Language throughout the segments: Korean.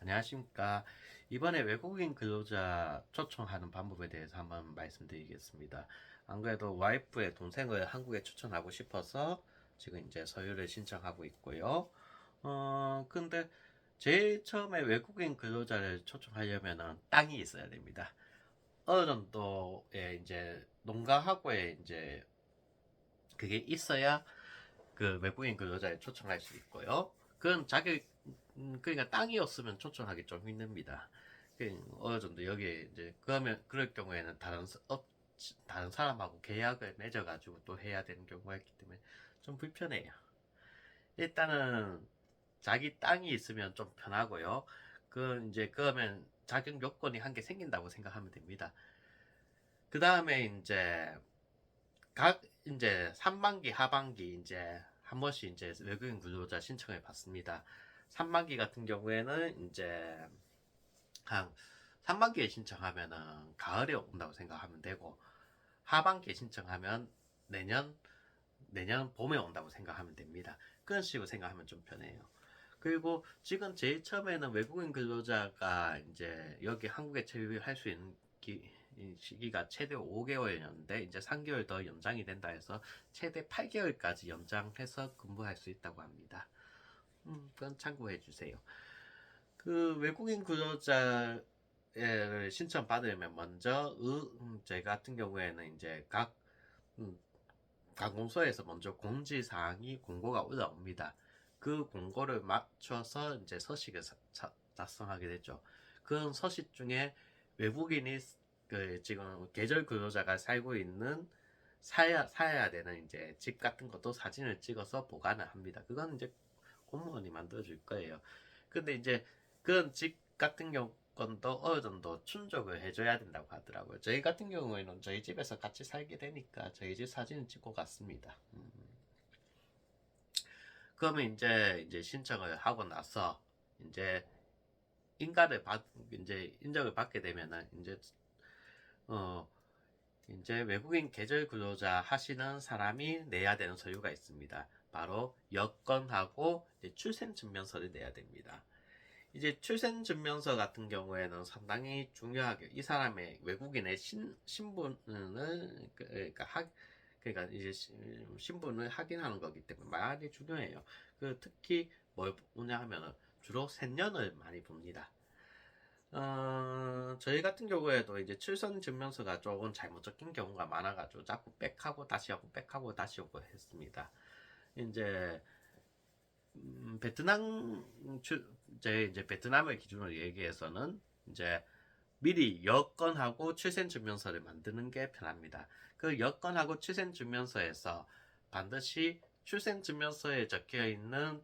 안녕하십니까. 이번에 외국인 근로자 초청하는 방법에 대해서 한번 말씀드리겠습니다. 안 그래도 와이프의 동생을 한국에 추천하고 싶어서 지금 이제 서류를 신청하고 있고요. 근데 제일 처음에 외국인 근로자를 초청하려면은 땅이 있어야 됩니다. 어느 정도의 이제 농가하고의 이제 그게 있어야 그 외국인 근로자를 초청할 수 있고요. 그건 그러니까 땅이 없으면 초청하기 좀 힘듭니다. 어느 정도 여기에 이제, 그러면, 그럴 경우에는 다른 사람하고 계약을 맺어가지고 또 해야 되는 경우가 있기 때문에 좀 불편해요. 일단은 자기 땅이 있으면 좀 편하고요. 그러면 자격 요건이 한 개 생긴다고 생각하면 됩니다. 그 다음에 이제 3반기, 하반기 이제 한 번씩 이제 외국인 근로자 신청을 받습니다. 3반기 같은 경우에는 이제 한 3반기에 신청하면은 가을에 온다고 생각하면 되고, 하반기에 신청하면 내년 내년 봄에 온다고 생각하면 됩니다. 그런 식으로 생각하면 좀 편해요. 그리고 지금 제일 처음에는 외국인 근로자가 이제 여기 한국에 체류할 수 있는 시기가 최대 5개월이었는데 이제 3개월 더 연장이 된다 해서 최대 8개월까지 연장해서 근무할 수 있다고 합니다. 그건 참고해 주세요. 그 외국인 근로자를 신청 받으려면 먼저 제 같은 경우에는 이제 각 음, 관공서에서 먼저 공지사항이 공고가 올라옵니다. 그 공고를 맞춰서 이제 서식을 작성하게 되죠. 그런 서식 중에 외국인이 지금 계절 근로자가 살고 있는 사야 되는 이제 집 같은 것도 사진을 찍어서 보관을 합니다. 그건 이제 공무원이 만들어줄 거예요. 근데 이제 그런 집 같은 건도 어느 정도 충족을 해줘야 된다고 하더라고요. 저희 같은 경우에는 저희 집에서 같이 살게 되니까 저희 집 사진을 찍고 갔습니다. 그러면 이제 신청을 하고 나서 이제 이제 인정을 받게 되면은 어, 이제 외국인 계절 근로자 하시는 사람이 내야 되는 서류가 있습니다. 바로 여권하고 출생증명서를 내야 됩니다. 이제 출생증명서 같은 경우에는 상당히 중요하게 이 사람의 외국인의 신분을 그러니까 이제 신분을 확인하는 거기 때문에 많이 중요해요. 특히 뭘 보냐 하면은 주로 생년을 많이 봅니다. 저희 같은 경우에도 이제 출생 증명서가 조금 잘못 적힌 경우가 많아가지고 자꾸 빽하고 다시 하고 빽하고 다시 오고 했습니다. 이제 이제 베트남을 기준으로 얘기해서는 이제 미리 여권하고 출생증명서를 만드는 게 편합니다. 그 여권하고 출생증명서에서 반드시 출생증명서에 적혀 있는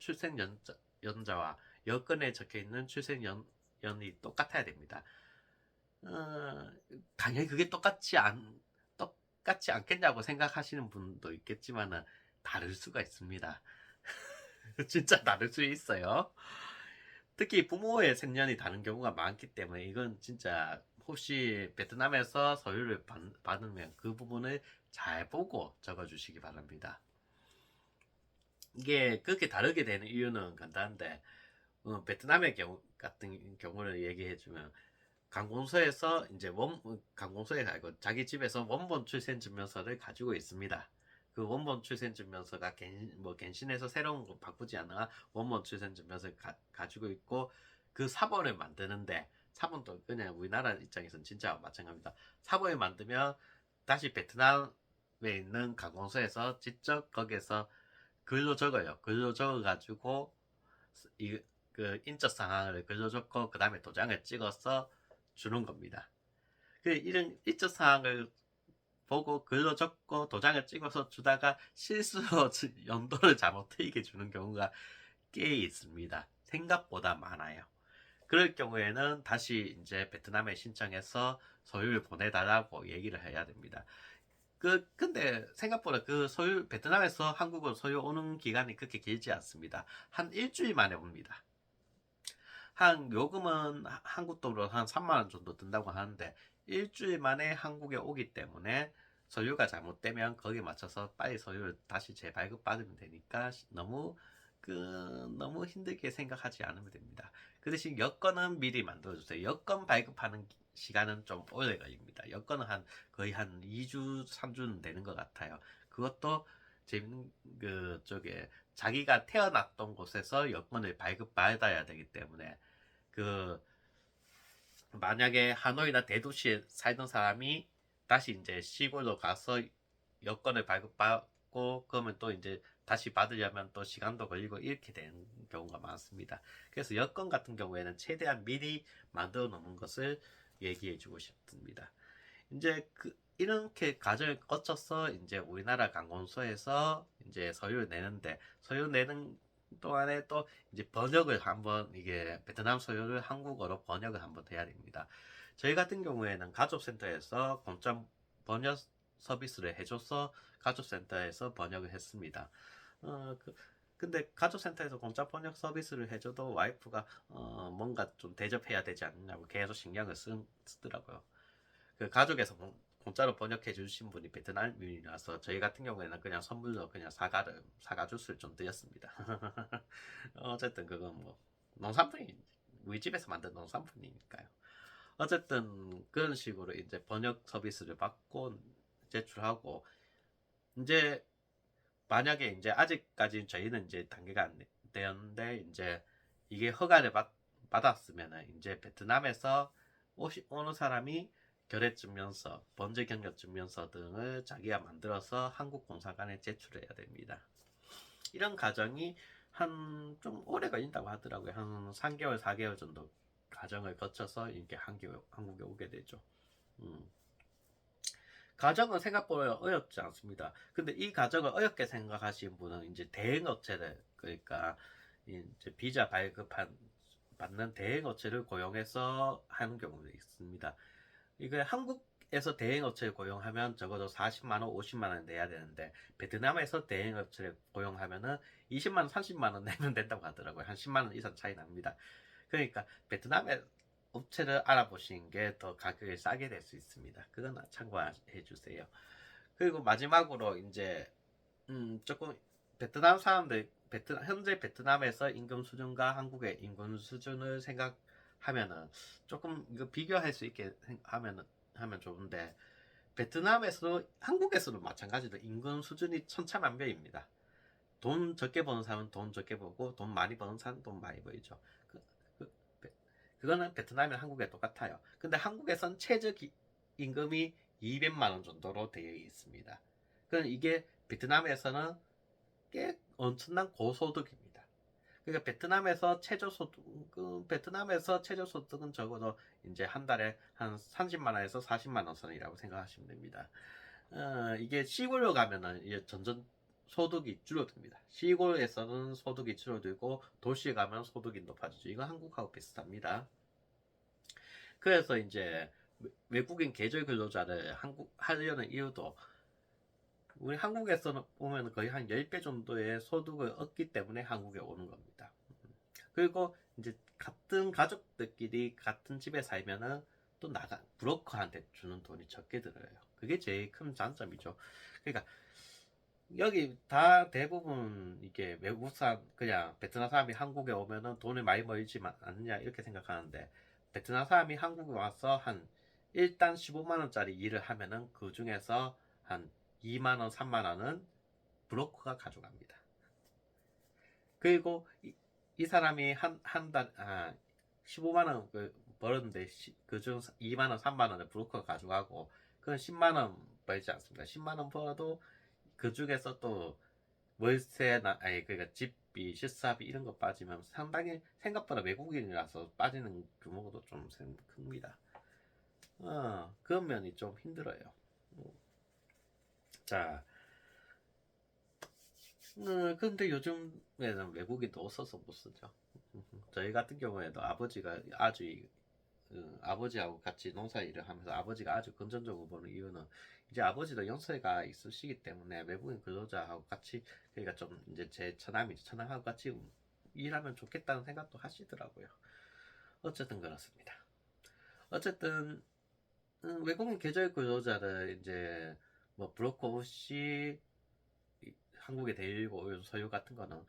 연자와 여권에 적혀 있는 연이 똑같아야 됩니다. 당연히 그게 똑같지 않겠냐고 생각하시는 분도 있겠지만은 다를 수가 있습니다. 진짜 다를 수 있어요. 특히 부모의 생년이 다른 경우가 많기 때문에 이건 진짜 혹시 베트남에서 서류를 받으면 그 부분을 잘 보고 적어주시기 바랍니다. 이게 그렇게 다르게 되는 이유는 간단한데, 베트남의 경우 같은 경우를 얘기해주면 관공서에서 관공서에 가고 자기 집에서 원본 출생증명서를 가지고 있습니다. 그 원본 출생증명서가 갱신해서 새로운 거 바꾸지 않아 원본 출생증명서를 가지고 있고 그 사본을 만드는데 사본도 그냥 우리나라 입장에서는 진짜 마찬가지입니다. 사본을 만들면 다시 베트남에 있는 관공서에서 직접 거기에서 글로 적어요. 글로 적어가지고 그 인적 상황을 글로 적고 그 다음에 도장을 찍어서 주는 겁니다. 이런 인적 사항을 보고 글로 적고 도장을 찍어서 주다가 실수로 연도를 잘못 트이게 주는 경우가 꽤 있습니다. 생각보다 많아요. 그럴 경우에는 다시 이제 베트남에 신청해서 서류를 보내달라고 얘기를 해야 됩니다. 근데 생각보다 베트남에서 한국으로 서류 오는 기간이 그렇게 길지 않습니다. 한 일주일 만에 옵니다. 요금은 한국 돈으로 한 3만 원 정도 든다고 하는데 일주일 만에 한국에 오기 때문에 서류가 잘못되면 거기에 맞춰서 빨리 서류를 다시 재발급 받으면 되니까 너무 너무 힘들게 생각하지 않으면 됩니다. 그 대신 여건은 미리 만들어주세요. 여건 발급하는 시간은 좀 오래 걸립니다. 여건은 거의 한 2주, 3주는 되는 것 같아요. 그것도 재밌는 쪽에 자기가 태어났던 곳에서 여건을 발급받아야 되기 때문에 그 만약에 하노이나 대도시에 살던 사람이 다시 이제 시골로 가서 여건을 발급받고 그러면 또 이제 다시 받으려면 또 시간도 걸리고 이렇게 되는 경우가 많습니다. 그래서 여건 같은 경우에는 최대한 미리 만들어 놓는 것을 얘기해 주고 싶습니다. 이제 이렇게 과정을 거쳐서 이제 우리나라 관공서에서 이제 서류를 내는데 서류 내는 동안에 또 이제 번역을 한번 이게 베트남 서류를 한국어로 번역을 한번 해야 됩니다. 저희 같은 경우에는 가족센터에서 공짜 번역 서비스를 해줘서 가족센터에서 번역을 했습니다. 근데 가족센터에서 공짜 번역 서비스를 해줘도 와이프가 뭔가 좀 대접해야 되지 않느냐고 계속 신경을 쓰더라고요. 그 가족에서 공짜로 번역해 주신 분이 베트남인이라서 저희 같은 경우에는 그냥 선물로 그냥 사과 주스를 좀 드렸습니다. 어쨌든 그건 뭐 농산품이 우리 집에서 만든 농산품이니까요. 어쨌든 그런 식으로 이제 번역 서비스를 받고 제출하고 이제 만약에 이제 아직까지 저희는 이제 단계가 안 되었는데 이제 이게 허가를 받았으면은 이제 베트남에서 오는 사람이 결핵증명서, 번제 경력증명서 등을 자기가 만들어서 한국 공사관에 제출해야 됩니다. 이런 과정이 한 좀 오래 걸린다고 하더라고요. 한 3개월, 4개월 정도 과정을 거쳐서 이렇게 한국에 오게 되죠. 과정은 생각보다 어렵지 않습니다. 근데 이 과정을 어렵게 생각하시는 분은 이제 대행업체를 그러니까 이제 비자 받는 대행업체를 고용해서 하는 경우도 있습니다. 이게 한국에서 대행업체를 고용하면 적어도 40만 원, 50만 원 내야 되는데 베트남에서 대행업체를 고용하면은 20만 원, 30만 원 내면 된다고 하더라고요. 한 10만 원 이상 차이 납니다. 그러니까 베트남에 업체를 알아보시는 게 더 가격이 싸게 될 수 있습니다. 그건 참고해 주세요. 그리고 마지막으로 이제 조금 베트남 사람들 현재 베트남에서 임금 수준과 한국의 임금 수준을 생각하면은 조금 이거 비교할 수 있게 하면 좋은데 베트남에서도 한국에서도 마찬가지로 임금 수준이 천차만별입니다. 돈 적게 버는 사람은 돈 적게 벌고 돈 많이 버는 사람은 돈 많이 벌죠. 그, 그거는 베트남이랑 한국에 똑같아요. 근데 한국에선 최저 임금이 200만 원 정도로 되어 있습니다. 그럼 이게 베트남에서는 꽤 엄청난 고소득입니다. 그러니까 베트남에서 최저소득은 적어도 이제 한 달에 한 30만 원에서 40만 원 선이라고 생각하시면 됩니다. 이게 시골로 가면은 이제 점점 소득이 줄어듭니다. 시골에서는 소득이 줄어들고 도시에 가면 소득이 높아지죠. 이건 한국하고 비슷합니다. 그래서 이제 외국인 계절 근로자를 하려는 이유도 우리 한국에서는 보면 거의 한 10배 정도의 소득을 얻기 때문에 한국에 오는 겁니다. 그리고 이제 같은 가족들끼리 같은 집에 살면은 또 브로커한테 주는 돈이 적게 들어요. 그게 제일 큰 장점이죠. 그러니까 여기 다 대부분 이게 그냥 베트남 사람이 한국에 오면은 돈을 많이 벌지 않느냐 이렇게 생각하는데 베트남 사람이 한국에 와서 한 일단 15만 원짜리 일을 하면은 그 중에서 한 2만 원, 3만 원은 브로커가 가져갑니다. 그리고 이 사람이 한 달, 15만 원 벌었는데 그중 2만 원, 3만 원을 브로커가 가져가고 그건 10만 원 벌지 않습니까? 10만 원 벌어도 그 중에서 또 월세나 그러니까 집비, 식사비 이런 거 빠지면 상당히 생각보다 외국인이라서 빠지는 규모도 좀 큽니다. 그런 면이 좀 힘들어요. 자, 근데 요즘에는 외국인도 없어서 못 쓰죠. 저희 같은 경우에도 아버지하고 같이 농사 일을 하면서 아버지가 아주 금전적으로 보는 이유는 이제 아버지도 연세가 있으시기 때문에 외국인 근로자하고 같이 그러니까 좀 이제 제 처남하고 같이 일하면 좋겠다는 생각도 하시더라고요. 어쨌든 그렇습니다. 어쨌든 외국인 계절 근로자를 이제 뭐 브로커 없이 한국에 데리고 온 소유 같은 거는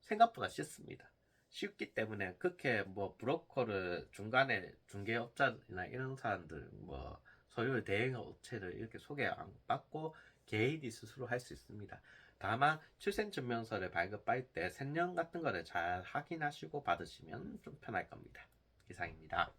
생각보다 쉽습니다. 쉽기 때문에 그렇게 뭐 브로커를 중간에 중개업자나 이런 사람들 뭐 소유 대행 업체를 이렇게 소개 안 받고 개인이 스스로 할 수 있습니다. 다만 출생증명서를 발급할 때 생년 같은 거를 잘 확인하시고 받으시면 좀 편할 겁니다. 이상입니다.